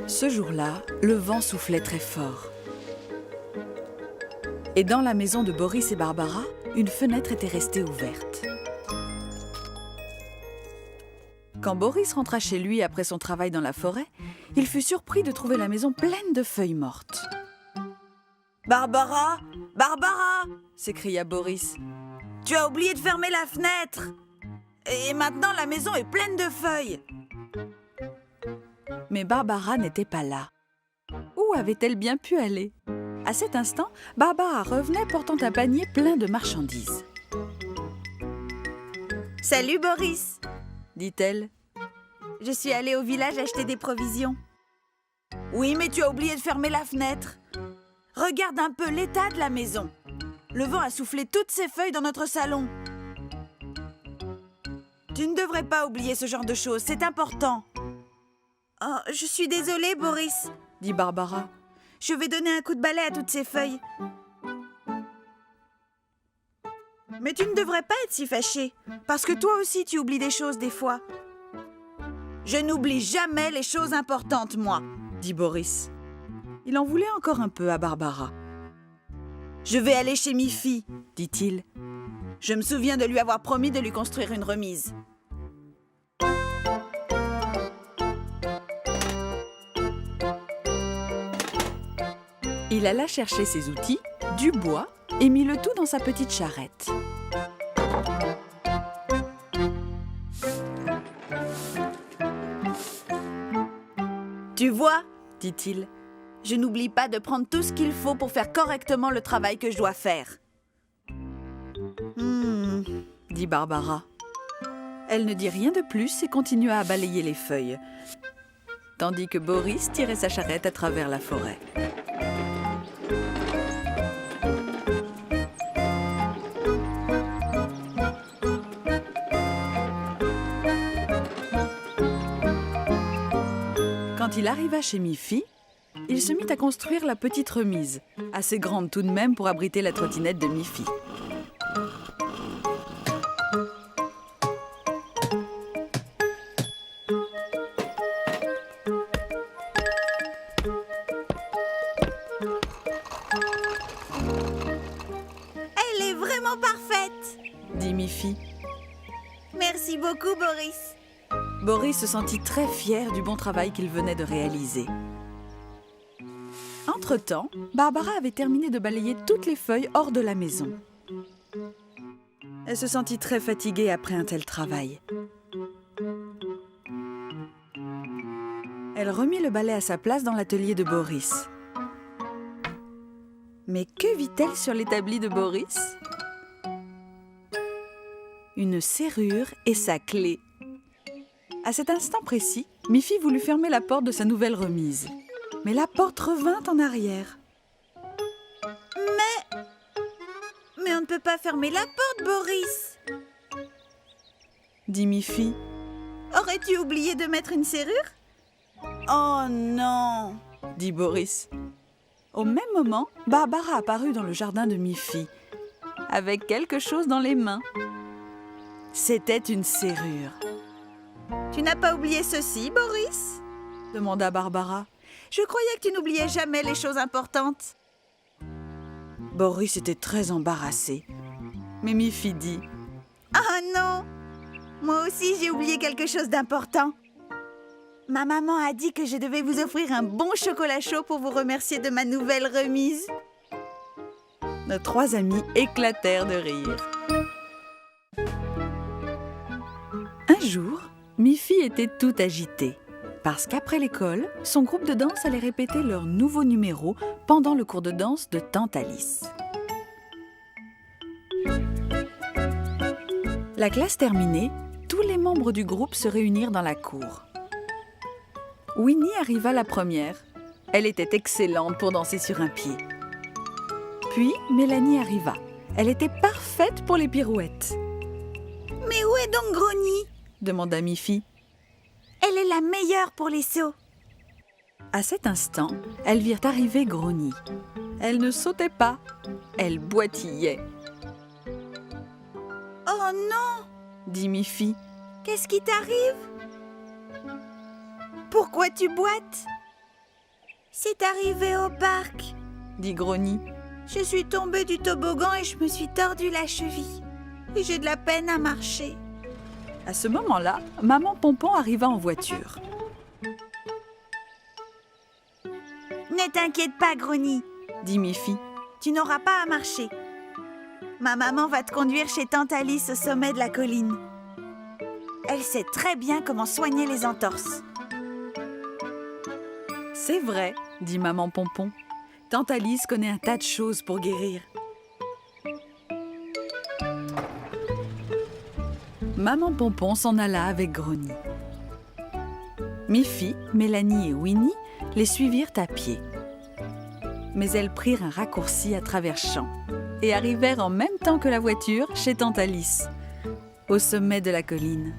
Ce jour-là, le vent soufflait très fort. Et dans la maison de Boris et Barbara, une fenêtre était restée ouverte. Quand Boris rentra chez lui après son travail dans la forêt, il fut surpris de trouver la maison pleine de feuilles mortes. « Barbara! Barbara !» s'écria Boris. « Tu as oublié de fermer la fenêtre! Et maintenant la maison est pleine de feuilles !» Mais Barbara n'était pas là. Où avait-elle bien pu aller? À cet instant, Barbara revenait portant un panier plein de marchandises. « Salut Boris !» dit-elle. « Je suis allée au village acheter des provisions. »« Oui, mais tu as oublié de fermer la fenêtre. Regarde un peu l'état de la maison. Le vent a soufflé toutes ces feuilles dans notre salon. »« Tu ne devrais pas oublier ce genre de choses, c'est important. »« Oh, je suis désolée, Boris, » dit Barbara. « Je vais donner un coup de balai à toutes ces feuilles. » « Mais tu ne devrais pas être si fâchée, parce que toi aussi tu oublies des choses des fois. »« Je n'oublie jamais les choses importantes, moi, » dit Boris. Il en voulait encore un peu à Barbara. « Je vais aller chez Miffy, » dit-il. « Je me souviens de lui avoir promis de lui construire une remise. » Il alla chercher ses outils, du bois, et mit le tout dans sa petite charrette. « Tu vois, » dit-il, « je n'oublie pas de prendre tout ce qu'il faut pour faire correctement le travail que je dois faire. » dit Barbara. Elle ne dit rien de plus et continua à balayer les feuilles, tandis que Boris tirait sa charrette à travers la forêt. Quand il arriva chez Miffy, il se mit à construire la petite remise, assez grande tout de même pour abriter la trottinette de Miffy. Elle est vraiment parfaite, dit Miffy. Merci beaucoup, Boris. Boris se sentit très fier du bon travail qu'il venait de réaliser. Entre-temps, Barbara avait terminé de balayer toutes les feuilles hors de la maison. Elle se sentit très fatiguée après un tel travail. Elle remit le balai à sa place dans l'atelier de Boris. Mais que vit-elle sur l'établi de Boris? Une serrure et sa clé. À cet instant précis, Miffy voulut fermer la porte de sa nouvelle remise. Mais la porte revint en arrière. Mais on ne peut pas fermer la porte, Boris, dit Miffy. Aurais-tu oublié de mettre une serrure? Oh non, dit Boris. Au même moment, Barbara apparut dans le jardin de Miffy, avec quelque chose dans les mains. C'était une serrure. Tu n'as pas oublié ceci, Boris? Demanda Barbara. Je croyais que tu n'oubliais jamais les choses importantes. Boris était très embarrassé. Mais Miffy dit: Ah non! Moi aussi, j'ai oublié quelque chose d'important. Ma maman a dit que je devais vous offrir un bon chocolat chaud pour vous remercier de ma nouvelle remise. Nos trois amis éclatèrent de rire. Un jour, Miffy était tout agitée, parce qu'après l'école, son groupe de danse allait répéter leur nouveau numéro pendant le cours de danse de Tante Alice. La classe terminée, tous les membres du groupe se réunirent dans la cour. Winnie arriva la première. Elle était excellente pour danser sur un pied. Puis Mélanie arriva. Elle était parfaite pour les pirouettes. « Mais où est donc Grogny ?» demanda Miffy. « Elle est la meilleure pour les sauts. » À cet instant, elles virent arriver Grogny. Elle ne sautait pas, elle boitillait. « Oh non !» dit Miffy. « Qu'est-ce qui t'arrive ?» Pourquoi tu boites? C'est arrivé au parc, dit Grogny. Je suis tombée du toboggan et je me suis tordu la cheville. Et j'ai de la peine à marcher. À ce moment-là, maman Pompon arriva en voiture. Ne t'inquiète pas, Grogny, dit Miffy. tu n'auras pas à marcher. Ma maman va te conduire chez Tante Alice au sommet de la colline. Elle sait très bien comment soigner les entorses. C'est vrai, dit maman Pompon. Tante Alice connaît un tas de choses pour guérir. Maman Pompon s'en alla avec Grogny. Miffy, Mélanie et Winnie les suivirent à pied. Mais elles prirent un raccourci à travers champs et arrivèrent en même temps que la voiture chez Tante Alice, au sommet de la colline.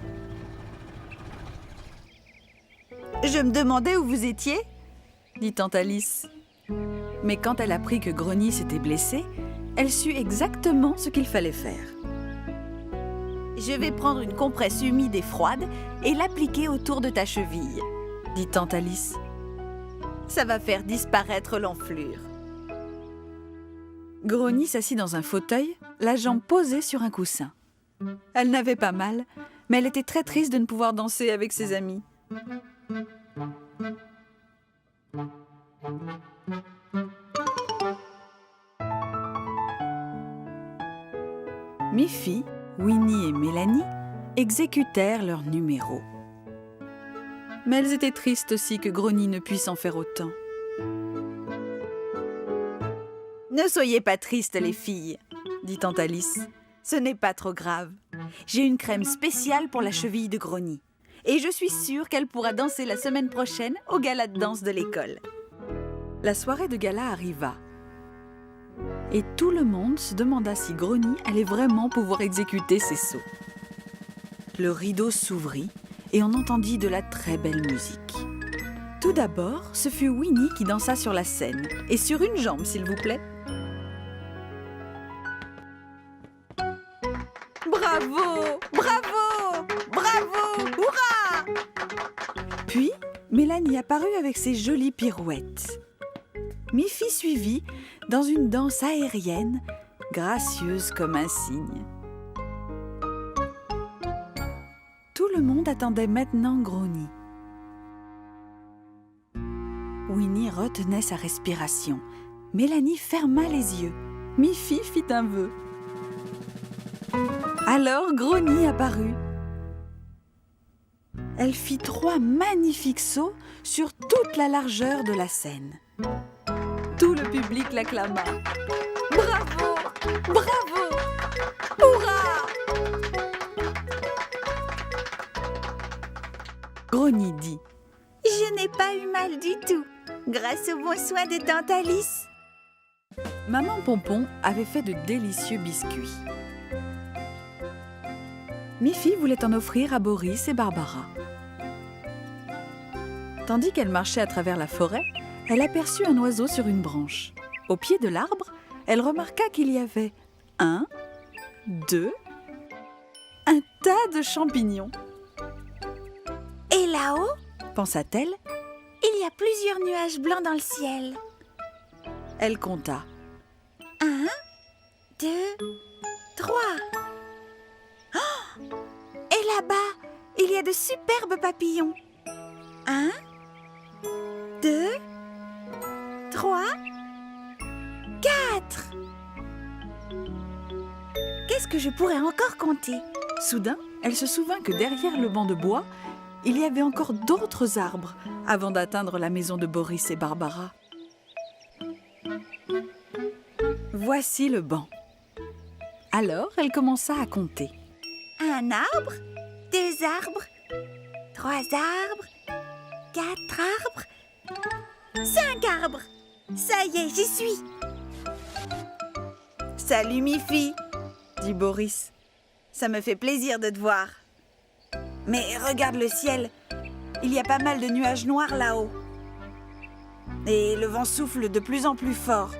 Je me demandais où vous étiez, dit Tante Alice. Mais quand elle apprit que Grogny s'était blessé, elle sut exactement ce qu'il fallait faire. Je vais prendre une compresse humide et froide et l'appliquer autour de ta cheville, dit Tante Alice. Ça va faire disparaître l'enflure. Grogny s'assit dans un fauteuil, la jambe posée sur un coussin. Elle n'avait pas mal, mais elle était très triste de ne pouvoir danser avec ses amis. Miffy, Winnie et Mélanie exécutèrent leur numéro. Mais elles étaient tristes aussi que Grogny ne puisse en faire autant. Ne soyez pas tristes, les filles, dit Tante Alice. Ce n'est pas trop grave. J'ai une crème spéciale pour la cheville de Grogny. Et je suis sûre qu'elle pourra danser la semaine prochaine au gala de danse de l'école. La soirée de gala arriva. Et tout le monde se demanda si Grogny allait vraiment pouvoir exécuter ses sauts. Le rideau s'ouvrit et on entendit de la très belle musique. Tout d'abord, ce fut Winnie qui dansa sur la scène. Et sur une jambe, s'il vous plaît. Bravo! Bravo! Bravo! Hurrah! Puis, Mélanie apparut avec ses jolies pirouettes. Miffy suivit dans une danse aérienne, gracieuse comme un cygne. Tout le monde attendait maintenant Grogny. Winnie retenait sa respiration. Mélanie ferma les yeux. Miffy fit un vœu. Alors Grogny apparut. Elle fit 3 magnifiques sauts sur toute la largeur de la scène. Tout le public l'acclama. Bravo! Bravo! Hurrah! Grogny dit: Je n'ai pas eu mal du tout, grâce aux bons soins de Tante Alice. Maman Pompon avait fait de délicieux biscuits. Miffy voulait en offrir à Boris et Barbara. Tandis qu'elle marchait à travers la forêt, elle aperçut un oiseau sur une branche. Au pied de l'arbre, elle remarqua qu'il y avait 1, 2, un tas de champignons. Et là-haut, Pensa-t-elle, il y a plusieurs nuages blancs dans le ciel. elle compta. 1, 2, 3. Oh! Et là-bas, il y a de superbes papillons. 1, 2, 3, 4. Qu'est-ce que je pourrais encore compter? Soudain, elle se souvint que derrière le banc de bois, il y avait encore d'autres arbres avant d'atteindre la maison de Boris et Barbara. Voici le banc. Alors, elle commença à compter. 1 arbre, 2 arbres, 3 arbres, 4 arbres, 5 arbres. Ça y est, j'y suis. Salut Miffy, Dit Boris. ça me fait plaisir de te voir. Mais regarde le ciel, il y a pas mal de nuages noirs là-haut. Et le vent souffle de plus en plus fort.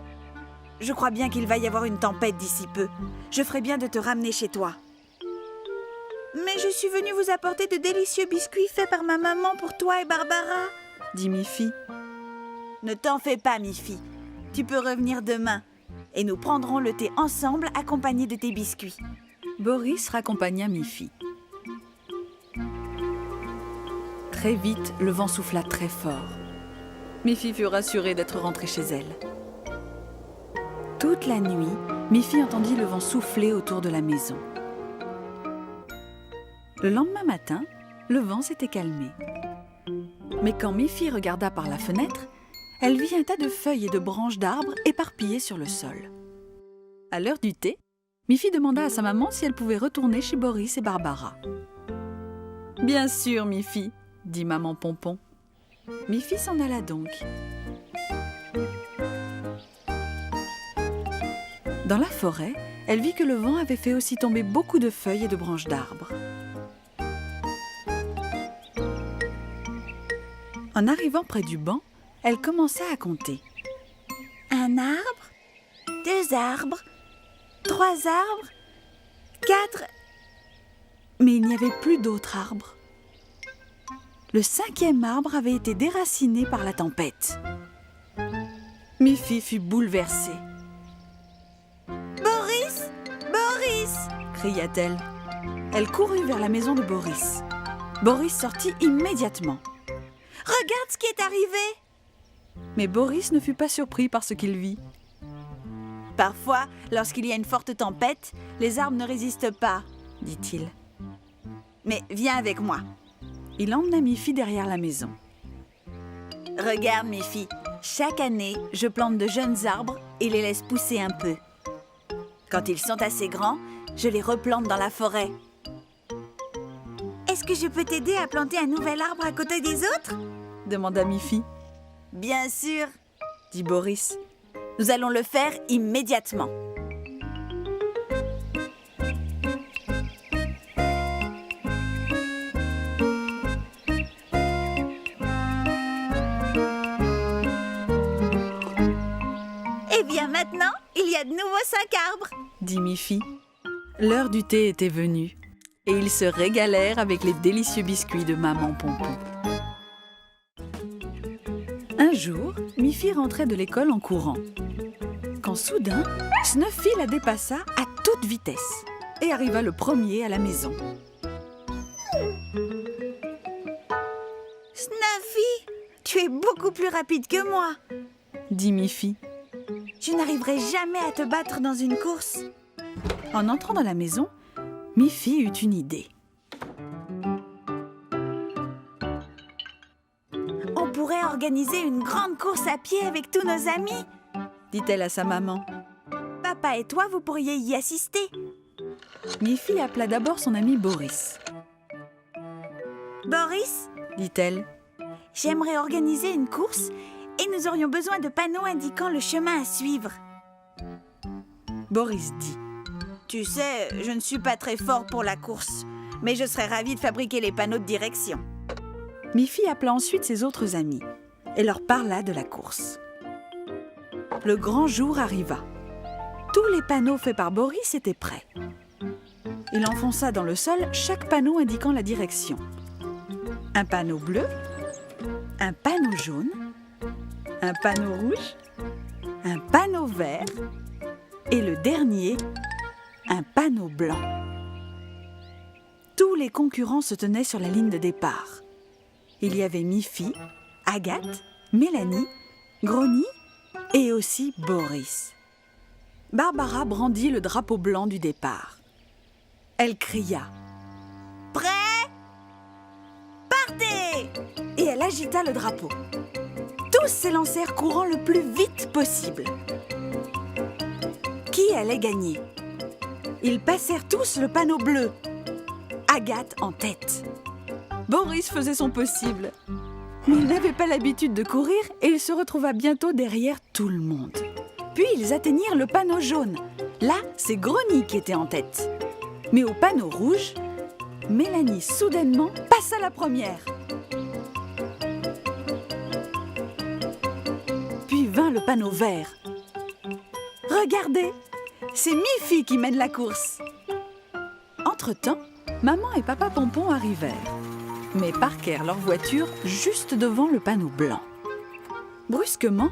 Je crois bien qu'il va y avoir une tempête d'ici peu. Je ferai bien de te ramener chez toi. Mais je suis venue vous apporter de délicieux biscuits faits par ma maman pour toi et Barbara, dit Miffy. Ne t'en fais pas, Miffy. Tu peux revenir demain et nous prendrons le thé ensemble accompagné de tes biscuits. Boris raccompagna Miffy. Très vite, le vent souffla très fort. Miffy fut rassurée d'être rentrée chez elle. Toute la nuit, Miffy entendit le vent souffler autour de la maison. Le lendemain matin, le vent s'était calmé. Mais quand Miffy regarda par la fenêtre, elle vit un tas de feuilles et de branches d'arbres éparpillées sur le sol. À l'heure du thé, Miffy demanda à sa maman si elle pouvait retourner chez Boris et Barbara. « Bien sûr, Miffy !» dit maman Pompon. Miffy s'en alla donc. Dans la forêt, elle vit que le vent avait fait aussi tomber beaucoup de feuilles et de branches d'arbres. En arrivant près du banc, elle commença à compter. 1 arbre, 2 arbres, 3 arbres, 4... Mais il n'y avait plus d'autres arbres. Le 5e arbre avait été déraciné par la tempête. Miffy fut bouleversée. « Boris, Boris !» cria-t-elle. Elle courut vers la maison de Boris. Boris sortit immédiatement. « Regarde ce qui est arrivé !» Mais Boris ne fut pas surpris par ce qu'il vit. « Parfois, lorsqu'il y a une forte tempête, les arbres ne résistent pas, » dit-il. « Mais viens avec moi. » Il emmena Miffy derrière la maison. « Regarde, Miffy, chaque année, je plante de jeunes arbres et les laisse pousser un peu. Quand ils sont assez grands, je les replante dans la forêt. » « Est-ce que je peux t'aider à planter un nouvel arbre à côté des autres ?» demanda Miffy. « Bien sûr, » dit Boris. « Nous allons le faire immédiatement. » Eh bien maintenant, il y a de nouveau 5 arbres, dit Miffy. L'heure du thé était venue et ils se régalèrent avec les délicieux biscuits de maman Pompon. Un jour, Miffy rentrait de l'école en courant. Quand soudain, Snuffy la dépassa à toute vitesse et arriva le premier à la maison. Snuffy, tu es beaucoup plus rapide que moi, dit Miffy. Je n'arriverai jamais à te battre dans une course. En entrant dans la maison, Miffy eut une idée. On pourrait organiser une grande course à pied avec tous nos amis, dit-elle à sa maman. Papa et toi, vous pourriez y assister. Miffy appela d'abord son ami Boris. Boris, dit-elle, j'aimerais organiser une course et nous aurions besoin de panneaux indiquant le chemin à suivre. Boris dit. Tu sais, je ne suis pas très fort pour la course, mais je serais ravie de fabriquer les panneaux de direction. Miffy appela ensuite ses autres amis et leur parla de la course. Le grand jour arriva. Tous les panneaux faits par Boris étaient prêts. Il enfonça dans le sol chaque panneau indiquant la direction. Un panneau bleu, un panneau jaune, un panneau rouge, un panneau vert et le dernier, un panneau blanc. Tous les concurrents se tenaient sur la ligne de départ. Il y avait Miffy, Agathe, Mélanie, Grogny et aussi Boris. Barbara brandit le drapeau blanc du départ. Elle cria « Prêt ? Partez !» et elle agita le drapeau. Tous s'élancèrent courant le plus vite possible. Qui allait gagner ? Ils passèrent tous le panneau bleu. Agathe en tête. Boris faisait son possible. Mais il n'avait pas l'habitude de courir et il se retrouva bientôt derrière tout le monde. Puis ils atteignirent le panneau jaune. Là, c'est Grogny qui était en tête. Mais au panneau rouge, Mélanie soudainement passa la première. Puis vint le panneau vert. Regardez, c'est Miffy qui mène la course. Entre-temps, Maman et papa Pompon arrivèrent, mais parquèrent leur voiture juste devant le panneau blanc. Brusquement,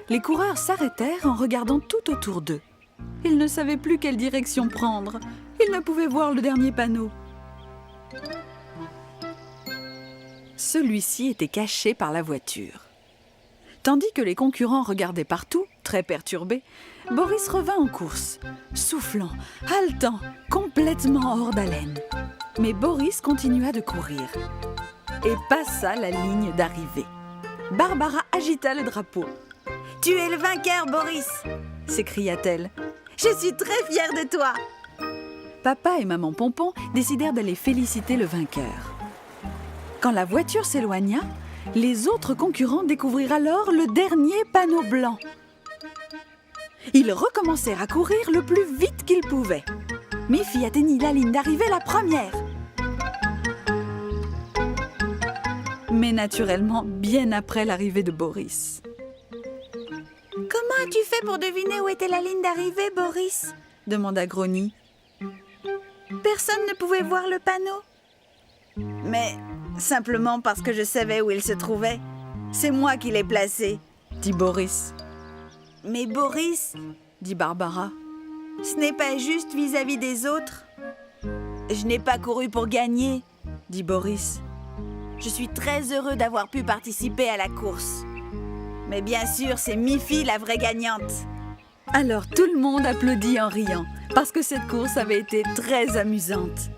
les coureurs s'arrêtèrent en regardant tout autour d'eux. Ils ne savaient plus quelle direction prendre. Ils ne pouvaient voir le dernier panneau. Celui-ci était caché par la voiture. Tandis que les concurrents regardaient partout, très perturbés, Boris revint en course, soufflant, haletant, complètement hors d'haleine. Mais Boris continua de courir et passa la ligne d'arrivée. Barbara agita le drapeau. « Tu es le vainqueur, Boris !» s'écria-t-elle. « Je suis très fière de toi !» Papa et maman Pompon décidèrent d'aller féliciter le vainqueur. Quand la voiture s'éloigna, les autres concurrents découvrirent alors le dernier panneau blanc. Ils recommencèrent à courir le plus vite qu'ils pouvaient. Miffy atteignit la ligne d'arrivée la première. Mais naturellement, bien après l'arrivée de Boris. « Comment as-tu fait pour deviner où était la ligne d'arrivée, Boris ?» demanda Grogny. « Personne ne pouvait voir le panneau. »« Mais simplement parce que je savais où il se trouvait. C'est moi qui l'ai placé, » dit Boris. « Mais Boris, » dit Barbara, « ce n'est pas juste vis-à-vis des autres. »« Je n'ai pas couru pour gagner, » dit Boris. « Je suis très heureux d'avoir pu participer à la course. Mais bien sûr, c'est Miffy la vraie gagnante. » Alors tout le monde applaudit en riant, parce que cette course avait été très amusante.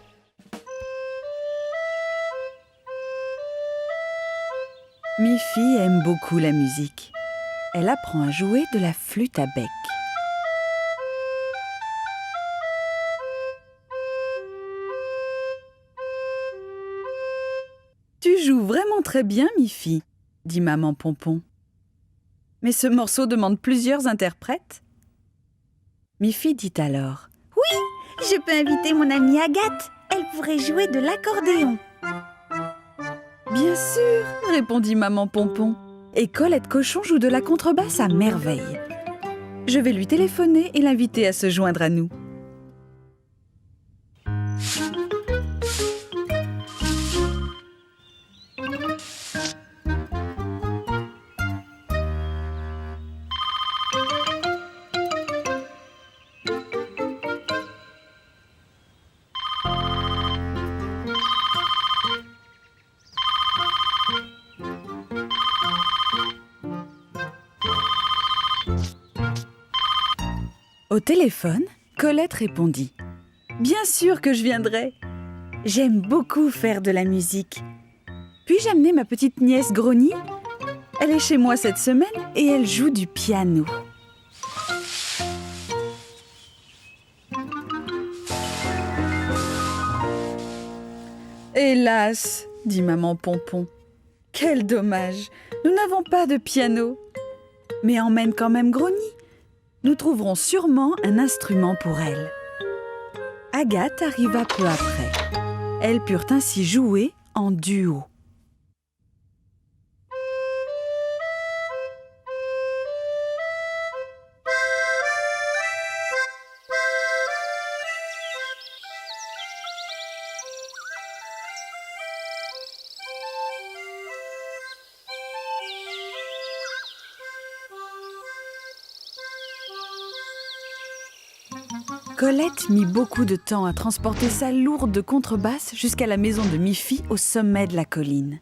Miffy aime beaucoup la musique. Elle apprend à jouer de la flûte à bec. Tu joues vraiment très bien, Miffy, dit maman Pompon. Mais ce morceau demande plusieurs interprètes. Miffy dit alors: Oui, je peux inviter mon amie Agathe. Elle pourrait jouer de l'accordéon. Bien sûr, répondit maman Pompon. Et Colette Cochon joue de la contrebasse à merveille. Je vais lui téléphoner et l'inviter à se joindre à nous. Au téléphone, Colette répondit: « Bien sûr que je viendrai. J'aime beaucoup faire de la musique. Puis-je amener ma petite nièce Grogny ? Elle est chez moi cette semaine et elle joue du piano. » Hélas, dit maman Pompon. Quel dommage, nous n'avons pas de piano. Mais emmène quand même Grogny. Nous trouverons sûrement un instrument pour elle. Agathe arriva peu après. Elles purent ainsi jouer en duo. Colette mit beaucoup de temps à transporter sa lourde contrebasse jusqu'à la maison de Miffy au sommet de la colline.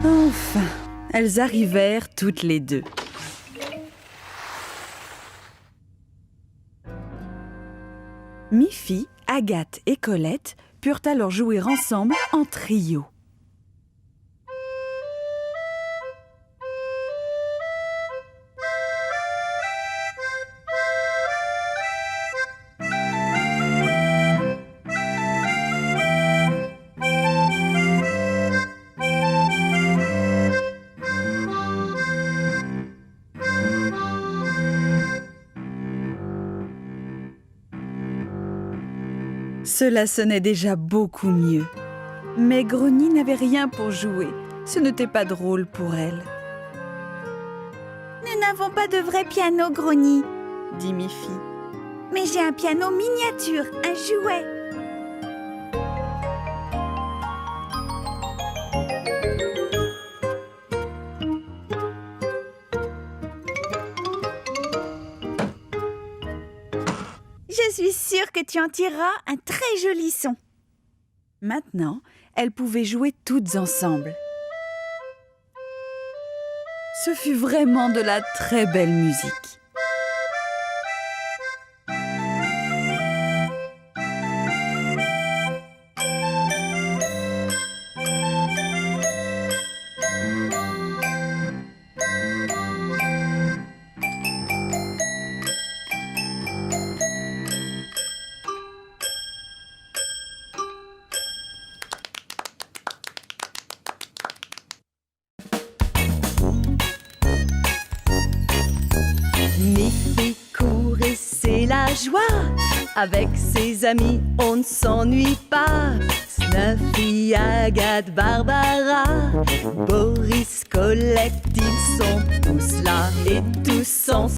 Enfin, elles arrivèrent toutes les deux. Miffy, Agathe et Colette purent alors jouer ensemble en trio. Cela sonnait déjà beaucoup mieux. Mais Grogny n'avait rien pour jouer. Ce n'était pas drôle pour elle. Nous n'avons pas de vrai piano, Grogny, dit Miffy. Mais j'ai un piano miniature, un jouet. Je suis sûre que tu en tireras un très joli son. Maintenant, elles pouvaient jouer toutes ensemble. Ce fut vraiment de la très belle musique. Miffy court et c'est la joie. Avec ses amis, on ne s'ennuie pas. Snuffy, Agathe, Barbara, Boris, Colette, ils sont tous là et tous ensemble.